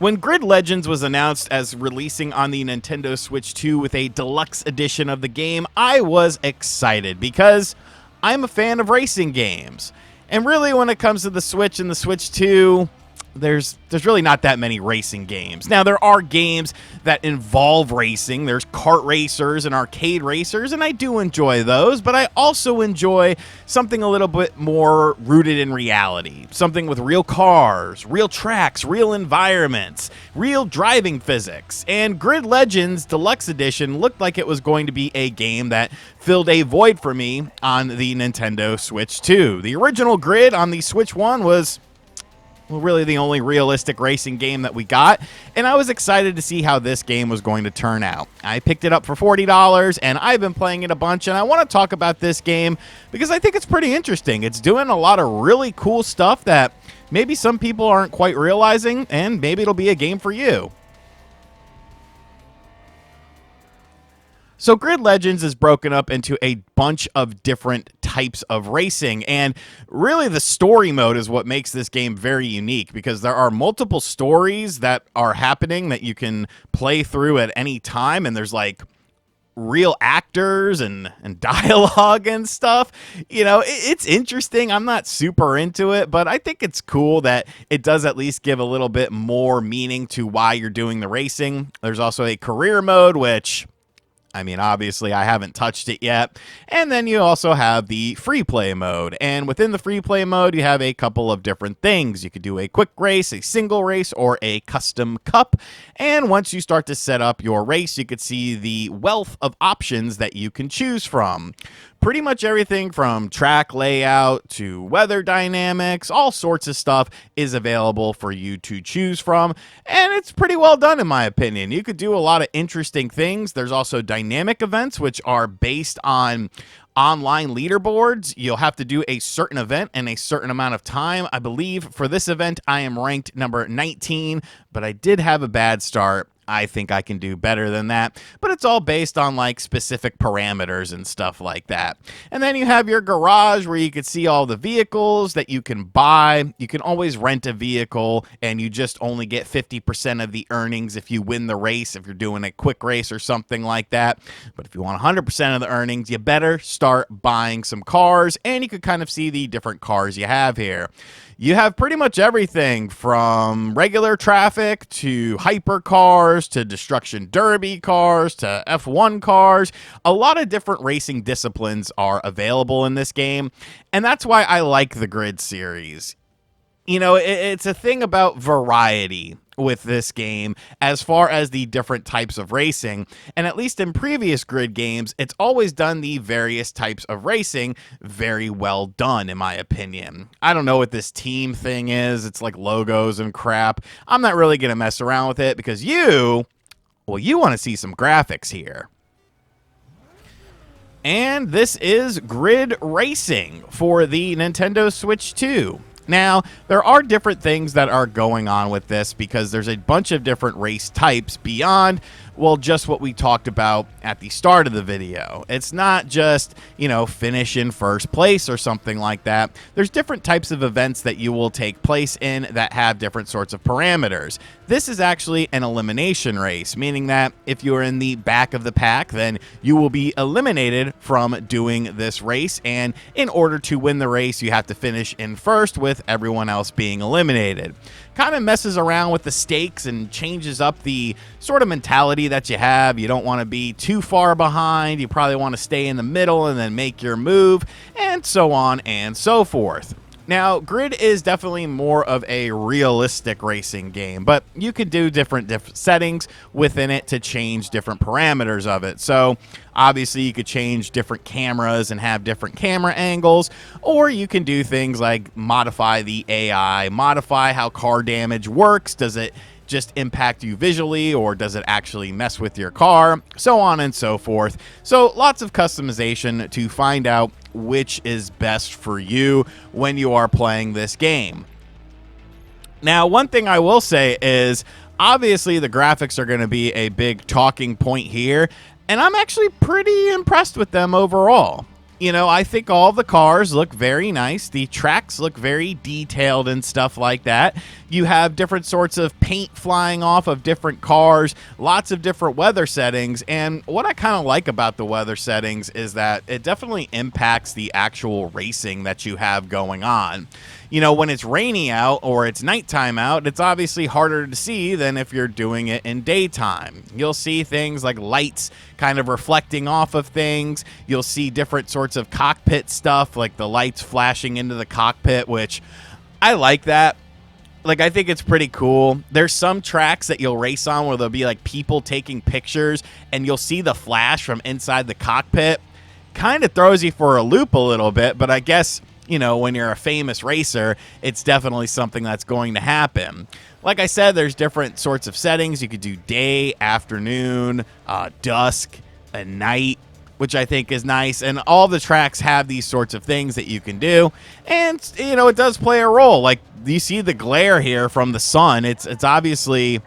When Grid Legends was announced as releasing on the Nintendo Switch 2 with a deluxe edition of the game, I was excited because I'm a fan of racing games. And really, when it comes to the Switch and the Switch 2, there's really not that many racing games. Now, there are games that involve racing. There's kart racers and arcade racers, and I do enjoy those, but I also enjoy something a little bit more rooted in reality. Something with real cars, real tracks, real environments, real driving physics. And Grid Legends Deluxe Edition looked like it was going to be a game that filled a void for me on the Nintendo Switch 2. The original Grid on the Switch 1 was really the only realistic racing game that we got, and I was excited to see how this game was going to turn out. I picked it up for $40, and I've been playing it a bunch, and I want to talk about this game because I think it's pretty interesting. It's doing a lot of really cool stuff that maybe some people aren't quite realizing, and maybe it'll be a game for you. So Grid Legends is broken up into a bunch of different types of racing, and really the story mode is what makes this game very unique because there are multiple stories that are happening that you can play through at any time, and there's like real actors and dialogue and stuff. You know, it's interesting. I'm not super into it, but I think it's cool that it does at least give a little bit more meaning to why you're doing the racing. There's also a career mode, which, I mean, obviously, I haven't touched it yet. And then you also have the free play mode. And within the free play mode, you have a couple of different things. You could do a quick race, a single race, or a custom cup. And once you start to set up your race, you could see the wealth of options that you can choose from. Pretty much everything from track layout to weather dynamics, all sorts of stuff is available for you to choose from, and it's pretty well done in my opinion. You could do a lot of interesting things. There's also dynamic events, which are based on online leaderboards. You'll have to do a certain event in a certain amount of time. I believe for this event, I am ranked number 19, but I did have a bad start. I think I can do better than that, but it's all based on like specific parameters and stuff like that. And then you have your garage where you can see all the vehicles that you can buy. You can always rent a vehicle and you just only get 50% of the earnings if you win the race, if you're doing a quick race or something like that. But if you want 100% of the earnings, you better start buying some cars, and you can kind of see the different cars you have here. You have pretty much everything from regular traffic to hypercars to destruction derby cars to F1 cars. A lot of different racing disciplines are available in this game, and that's why I like the Grid series. You know, it's a thing about variety with this game as far as the different types of racing, and at least in previous Grid games, it's always done the various types of racing very well done, in my opinion. I don't know what this team thing is. It's like logos and crap. I'm not really gonna mess around with it because you want to see some graphics here. And this is Grid Racing for the Nintendo Switch 2. Now, there are different things that are going on with this because there's a bunch of different race types beyond, well, just what we talked about at the start of the video. It's not just, you know, finish in first place or something like that. There's different types of events that you will take place in that have different sorts of parameters. This is actually an elimination race, meaning that if you're in the back of the pack, then you will be eliminated from doing this race. And in order to win the race, you have to finish in first with everyone else being eliminated. Kind of messes around with the stakes and changes up the sort of mentality that you have. You don't want to be too far behind. You probably want to stay in the middle and then make your move, and so on and so forth. Now, Grid is definitely more of a realistic racing game, but you can do different settings within it to change different parameters of it. So, obviously, you could change different cameras and have different camera angles, or you can do things like modify the AI, modify how car damage works. Does it just impact you visually, or does it actually mess with your car? So on and so forth. So lots of customization to find out which is best for you when you are playing this game. Now, one thing I will say is, obviously the graphics are going to be a big talking point here, and I'm actually pretty impressed with them overall. I think all the cars look very nice. The tracks look very detailed and stuff like that. You have different sorts of paint flying off of different cars, lots of different weather settings. And what I kind of like about the weather settings is that it definitely impacts the actual racing that you have going on. When it's rainy out or it's nighttime out, it's obviously harder to see than if you're doing it in daytime. You'll see things like lights kind of reflecting off of things. You'll see different sorts of cockpit stuff, like the lights flashing into the cockpit, which I like that. I think it's pretty cool. There's some tracks that you'll race on where there'll be like people taking pictures and you'll see the flash from inside the cockpit. Kind of throws you for a loop a little bit, but I guess when you're a famous racer, it's definitely something that's going to happen. Like I said, there's different sorts of settings. You could do day, afternoon, dusk, and night, which I think is nice. And all the tracks have these sorts of things that you can do. And, it does play a role. Like, you see the glare here from the sun. It's obviously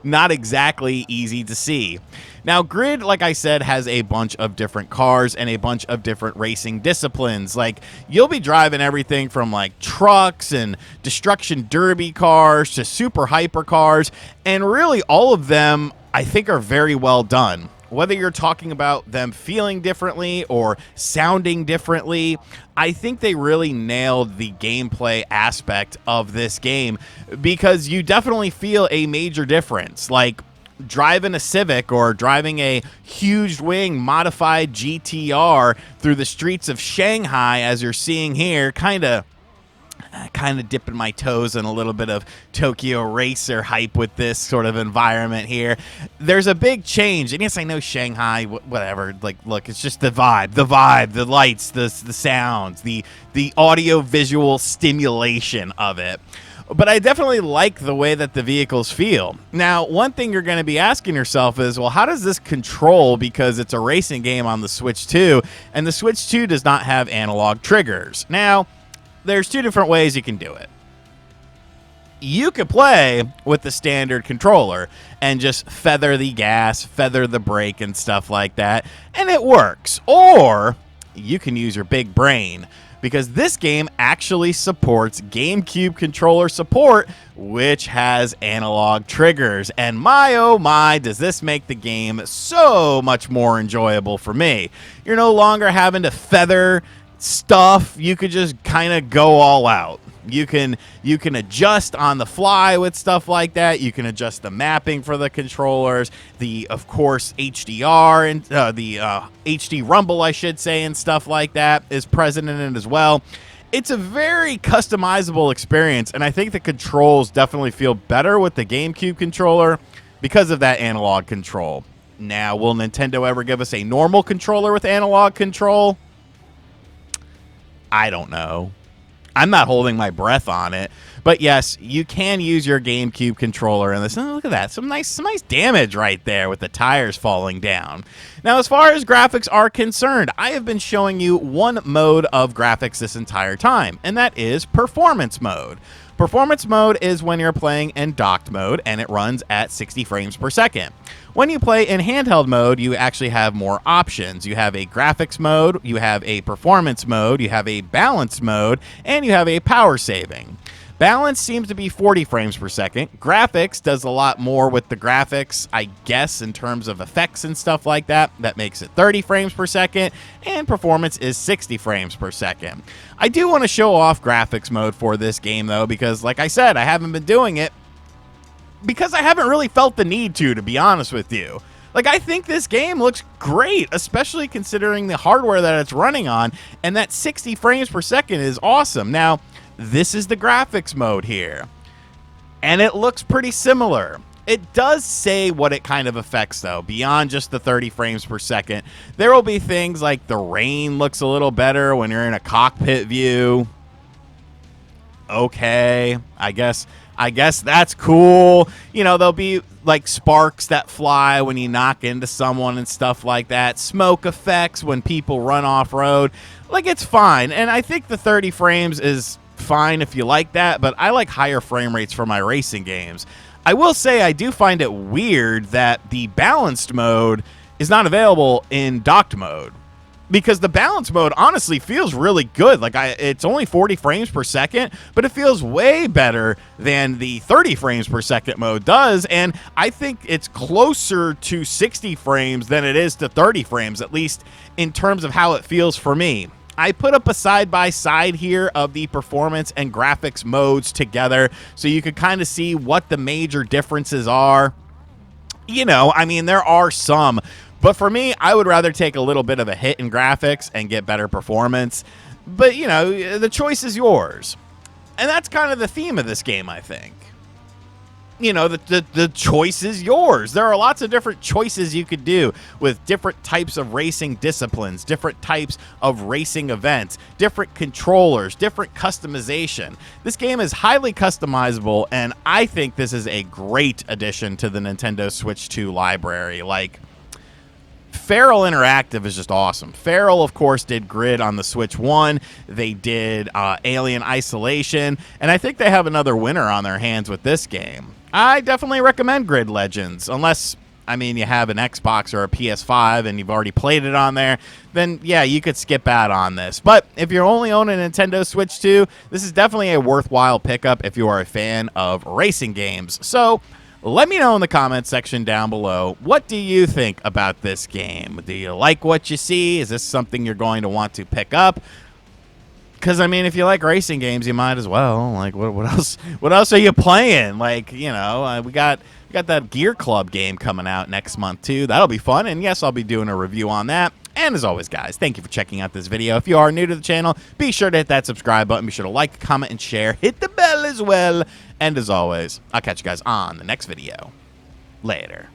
not exactly easy to see. Now, Grid, like I said, has a bunch of different cars and a bunch of different racing disciplines. Like, you'll be driving everything from, like, trucks and destruction derby cars to super hyper cars, and really all of them, I think, are very well done. Whether you're talking about them feeling differently or sounding differently, I think they really nailed the gameplay aspect of this game, because you definitely feel a major difference. Like, driving a Civic or driving a huge wing modified GTR through the streets of Shanghai, as you're seeing here, kind of dipping my toes in a little bit of Tokyo Racer hype with this sort of environment here. There's a big change. And yes, I know Shanghai, whatever. Like, look, it's just the vibe, the lights, the sounds, the audio visual stimulation of it. But I definitely like the way that the vehicles feel. Now, one thing you're going to be asking yourself is, well, how does this control, because it's a racing game on the Switch 2, and the Switch 2 does not have analog triggers? Now, there's two different ways you can do it. You could play with the standard controller and just feather the gas, feather the brake, and stuff like that, and it works. Or you can use your big brain, because this game actually supports GameCube controller support, which has analog triggers. And my, oh my, does this make the game so much more enjoyable for me. You're no longer having to feather stuff. You could just kind of go all out. You can adjust on the fly with stuff like that. You can adjust the mapping for the controllers, of course, HDR and the HD Rumble, I should say, and stuff like that is present in it as well. It's a very customizable experience, and I think the controls definitely feel better with the GameCube controller because of that analog control. Now, will Nintendo ever give us a normal controller with analog control? I don't know. I'm not holding my breath on it. But yes, you can use your GameCube controller in this. Oh, look at that. Some nice damage right there with the tires falling down. Now, as far as graphics are concerned, I have been showing you one mode of graphics this entire time, and that is performance mode. Performance mode is when you're playing in docked mode, and it runs at 60 frames per second. When you play in handheld mode, you actually have more options. You have a graphics mode, you have a performance mode, you have a balance mode, and you have a power saving. Balance seems to be 40 frames per second. Graphics does a lot more with the graphics, I guess, in terms of effects and stuff like that. That makes it 30 frames per second, and performance is 60 frames per second. I do want to show off graphics mode for this game, though, because, like I said, I haven't been doing it because I haven't really felt the need to be honest with you. Like, I think this game looks great, especially considering the hardware that it's running on, and that 60 frames per second is awesome. Now, this is the graphics mode here, and it looks pretty similar. It does say what it kind of affects, though, beyond just the 30 frames per second. There will be things like the rain looks a little better when you're in a cockpit view. Okay, I guess that's cool. You know, there'll be like sparks that fly when you knock into someone and stuff like that. Smoke effects when people run off-road. Like, it's fine. And I think the 30 frames is fine if you like that, but I like higher frame rates for my racing games. I will say I do find it weird that the balanced mode is not available in docked mode. because the balance mode honestly feels really good. Like it's only 40 frames per second, but it feels way better than the 30 frames per second mode does. And I think it's closer to 60 frames than it is to 30 frames, at least in terms of how it feels for me. I put up a side-by-side here of the performance and graphics modes together so you could kind of see what the major differences are. You know, I mean, there are some, but for me, I would rather take a little bit of a hit in graphics and get better performance. But, you know, the choice is yours. And that's kind of the theme of this game, I think. You know, the choice is yours. There are lots of different choices you could do with different types of racing disciplines, different types of racing events, different controllers, different customization. This game is highly customizable, and I think this is a great addition to the Nintendo Switch 2 library. Like, Feral Interactive is just awesome. Feral, of course, did Grid on the Switch 1. They did Alien Isolation, and I think they have another winner on their hands with this game. I definitely recommend Grid Legends, unless, I mean, you have an Xbox or a PS5 and you've already played it on there, then yeah, you could skip out on this. But if you're only owning a Nintendo Switch 2, this is definitely a worthwhile pickup if you are a fan of racing games. So let me know in the comments section down below, what do you think about this game? Do you like what you see? Is this something you're going to want to pick up? Because, I mean, if you like racing games, you might as well. Like, what else? What else are you playing? Like, you know, we got that Gear Club game coming out next month, too. That'll be fun. And, yes, I'll be doing a review on that. And, as always, guys, thank you for checking out this video. If you are new to the channel, be sure to hit that subscribe button. Be sure to like, comment, and share. Hit the bell as well. And, as always, I'll catch you guys on the next video. Later.